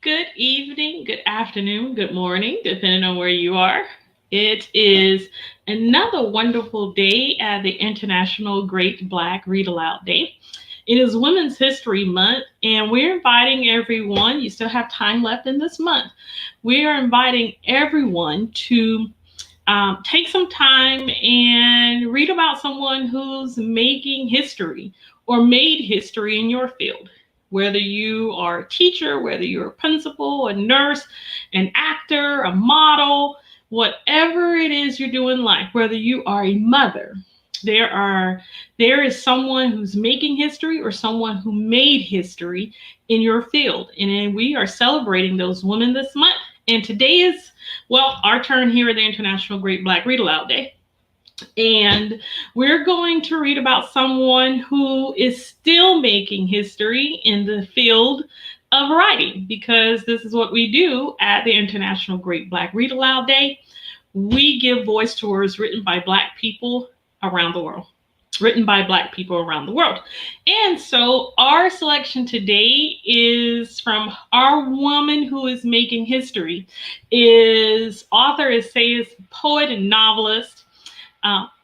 Good evening, good afternoon, good morning, depending on where you are. It is another wonderful day at the International Great Black Read Aloud Day. It is Women's History Month, and we're inviting everyone, you still have time left in this month. We are inviting everyone to take some time and read about someone who's making history or made history in your field. Whether you are a teacher, whether you're a principal, a nurse, an actor, a model, whatever it is you do in life, whether you are a mother, there are there is someone who's making history or someone who made history in your field. And we are celebrating those women this month. And today is, well, our turn here at the International Great Black Read Aloud Day. And we're going to read about someone who is still making history in the field of writing, because this is what we do at the International Great Black Read Aloud Day. We give voice to words written by Black people around the world. Written by Black people around the world. And so our selection today is from our woman who is making history, is author, essayist, poet, and novelist,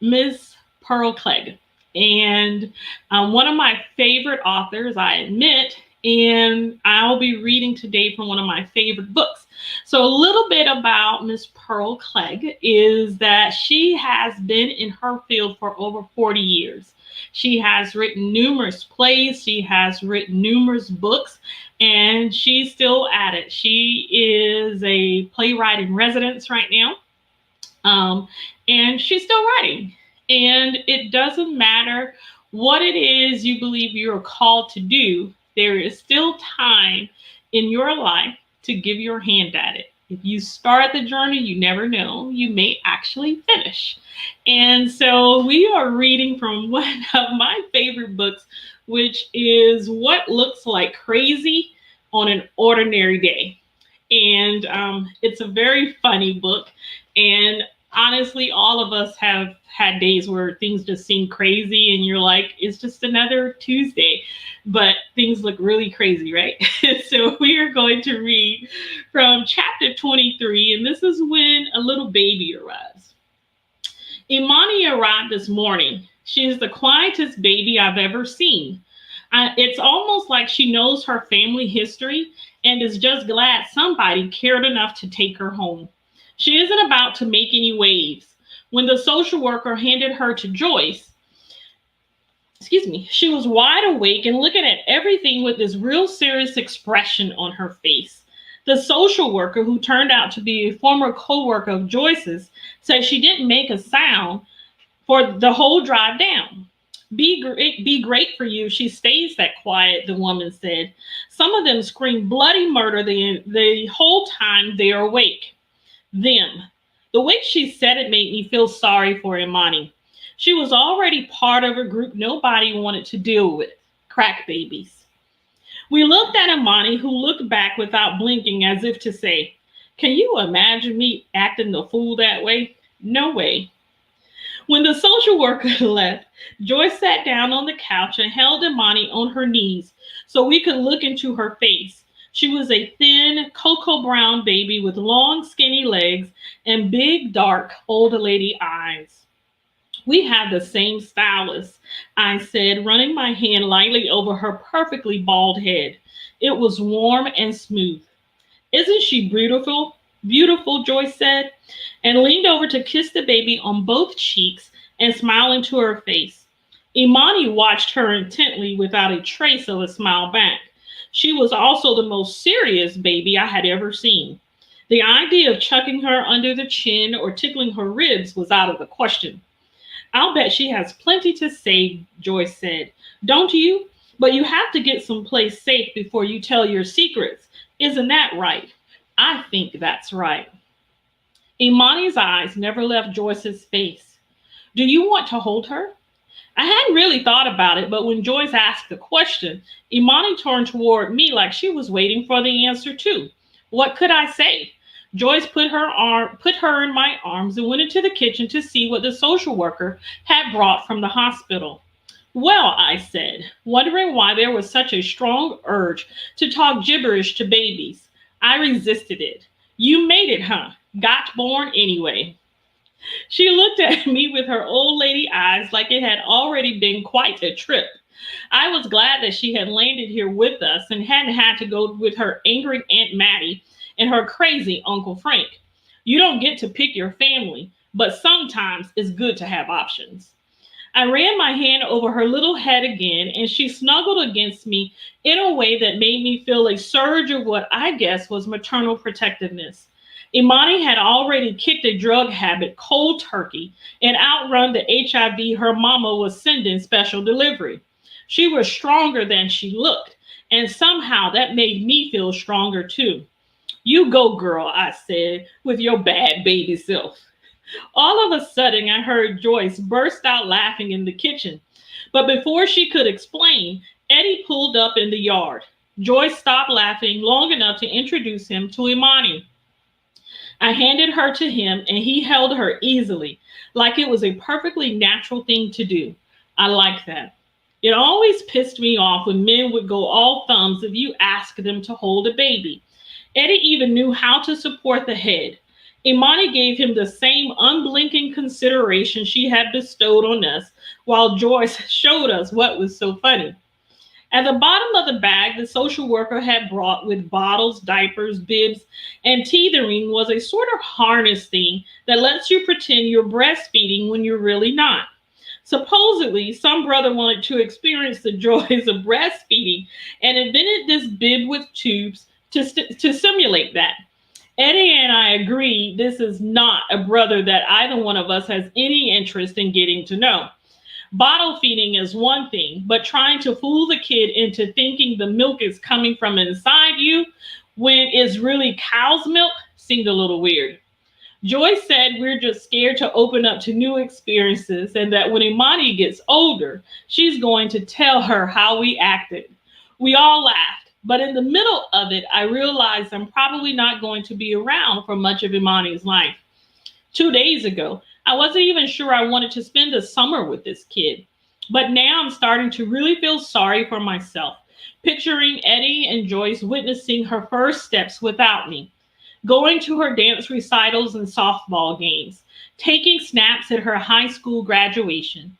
Miss Pearl Cleage. And one of my favorite authors, I admit, and I'll be reading today from one of my favorite books. So a little bit about Miss Pearl Cleage is that she has been in her field for over 40 years. She has written numerous plays, she has written numerous books, and she's still at it. She is a playwright in residence right now, and she's still writing. And it doesn't matter what it is you believe you're called to do, there is still time in your life to give your hand at it. If you start the journey, you never know, you may actually finish. And so we are reading from one of my favorite books, which is What Looks Like Crazy on an Ordinary Day. And it's a very funny book. And honestly, all of us have had days where things just seem crazy and you're like, it's just another Tuesday, but things look really crazy, right? So we are going to read from chapter 23, and this is when a little baby arrives. Imani arrived this morning. She is the quietest baby I've ever seen. It's almost like she knows her family history and is just glad somebody cared enough to take her home. She isn't about to make any waves. When the social worker handed her to Joyce, she was wide awake and looking at everything with this real serious expression on her face. The social worker, who turned out to be a former co-worker of Joyce's, said she didn't make a sound for the whole drive down. Be great for you. She stays that quiet, the woman said. Some of them scream bloody murder the whole time they're awake. Them. The way she said it made me feel sorry for Imani. She was already part of a group nobody wanted to deal with, crack babies. We looked at Imani, who looked back without blinking as if to say, can you imagine me acting the fool that way? No way. When the social worker left, Joyce sat down on the couch and held Imani on her knees so we could look into her face. She was a thin, cocoa brown baby with long, skinny legs and big, dark, old lady eyes. We have the same stylist, I said, running my hand lightly over her perfectly bald head. It was warm and smooth. Isn't she beautiful? Beautiful, Joyce said, and leaned over to kiss the baby on both cheeks and smile into her face. Imani watched her intently without a trace of a smile back. She was also the most serious baby I had ever seen. The idea of chucking her under the chin or tickling her ribs was out of the question. I'll bet she has plenty to say, Joyce said. Don't you? But you have to get someplace safe before you tell your secrets. Isn't that right? I think that's right. Imani's eyes never left Joyce's face. Do you want to hold her? I hadn't really thought about it, but when Joyce asked the question, Imani turned toward me like she was waiting for the answer too. What could I say? Joyce put her in my arms and went into the kitchen to see what the social worker had brought from the hospital. Well, I said, wondering why there was such a strong urge to talk gibberish to babies. I resisted it. You made it, huh? Got born anyway. She looked at me with her old lady eyes like it had already been quite a trip. I was glad that she had landed here with us and hadn't had to go with her angry Aunt Mattie and her crazy Uncle Frank. You don't get to pick your family, but sometimes it's good to have options. I ran my hand over her little head again, and she snuggled against me in a way that made me feel a surge of what I guess was maternal protectiveness. Imani had already kicked a drug habit cold turkey and outrun the HIV her mama was sending special delivery. She was stronger than she looked, and somehow that made me feel stronger too. You go, girl, I said, with your bad baby self. All of a sudden, I heard Joyce burst out laughing in the kitchen. But before she could explain, Eddie pulled up in the yard. Joyce stopped laughing long enough to introduce him to Imani. I handed her to him, and he held her easily, like it was a perfectly natural thing to do. I like that. It always pissed me off when men would go all thumbs if you asked them to hold a baby. Eddie even knew how to support the head. Imani gave him the same unblinking consideration she had bestowed on us, while Joyce showed us what was so funny. At the bottom of the bag, the social worker had brought with bottles, diapers, bibs, and teethering was a sort of harness thing that lets you pretend you're breastfeeding when you're really not. Supposedly, some brother wanted to experience the joys of breastfeeding and invented this bib with tubes to simulate that. Eddie and I agree this is not a brother that either one of us has any interest in getting to know. Bottle feeding is one thing, but trying to fool the kid into thinking the milk is coming from inside you when it's really cow's milk seemed a little weird. Joyce said we're just scared to open up to new experiences and that when Imani gets older, she's going to tell her how we acted. We all laughed, but in the middle of it, I realized I'm probably not going to be around for much of Imani's life. 2 days ago, I wasn't even sure I wanted to spend the summer with this kid. But now I'm starting to really feel sorry for myself, picturing Eddie and Joyce witnessing her first steps without me, going to her dance recitals and softball games, taking snaps at her high school graduation.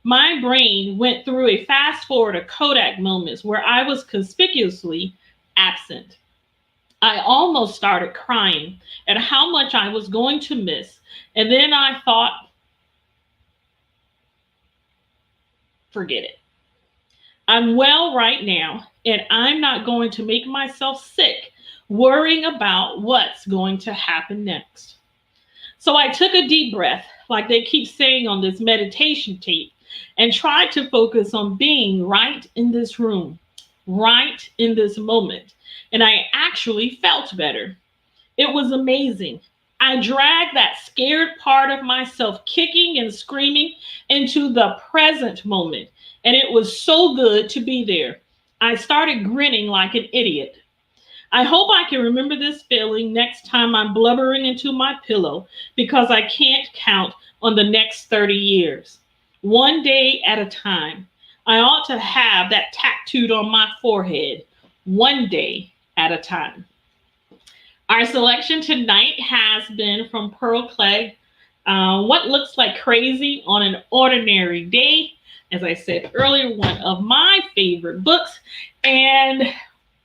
My brain went through a fast forward of Kodak moments where I was conspicuously absent. I almost started crying at how much I was going to miss. And then I thought, forget it. I'm well right now, and I'm not going to make myself sick worrying about what's going to happen next. So I took a deep breath, like they keep saying on this meditation tape, and tried to focus on being right in this room, right in this moment. And I actually felt better. It was amazing. I dragged that scared part of myself kicking and screaming into the present moment, and it was so good to be there. I started grinning like an idiot. I hope I can remember this feeling next time I'm blubbering into my pillow because I can't count on the next 30 years. One day at a time. I ought to have that tattooed on my forehead. One day at a time. Our selection tonight has been from Pearl Cleage, What Looks Like Crazy on an Ordinary Day. As I said earlier, one of my favorite books. And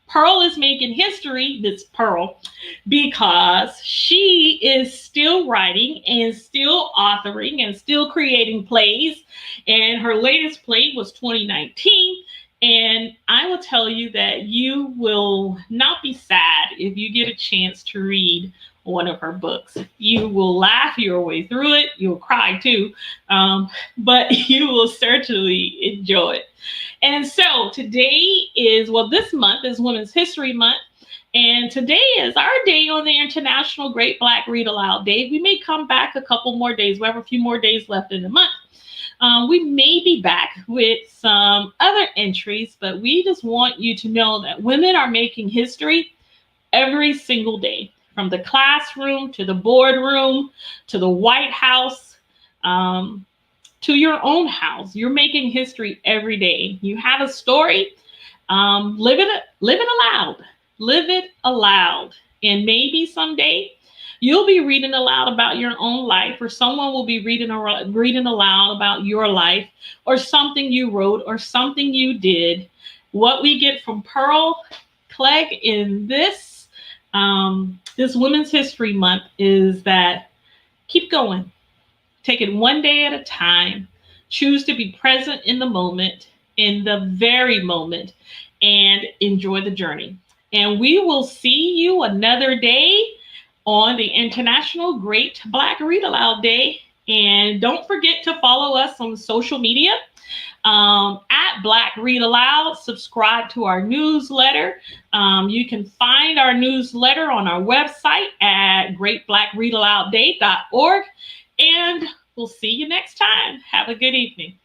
Pearl is making history, this Pearl, because she is still writing and still authoring and still creating plays. And her latest play was 2019. And I will tell you that you will not be sad if you get a chance to read one of her books. You will laugh your way through it. You'll cry too, but you will certainly enjoy it. And so today is, well, this month is Women's History Month. And today is our day on the International Great Black Read Aloud Day. We may come back a couple more days. We have a few more days left in the month. We may be back with some other entries, but we just want you to know that women are making history every single day, from the classroom to the boardroom to the White House, to your own house. You're making history every day. You have a story, live it aloud. Live it aloud. And maybe someday you'll be reading aloud about your own life, or someone will be reading aloud about your life, or something you wrote, or something you did. What we get from Pearl Cleage in this Women's History Month is that keep going. Take it one day at a time. Choose to be present in the moment, in the very moment, and enjoy the journey. And we will see you another day on the International Great Black Read Aloud Day. And don't forget to follow us on social media at Black Read Aloud. Subscribe to our newsletter. You can find our newsletter on our website at greatblackreadaloudday.org. And we'll see you next time. Have a good evening.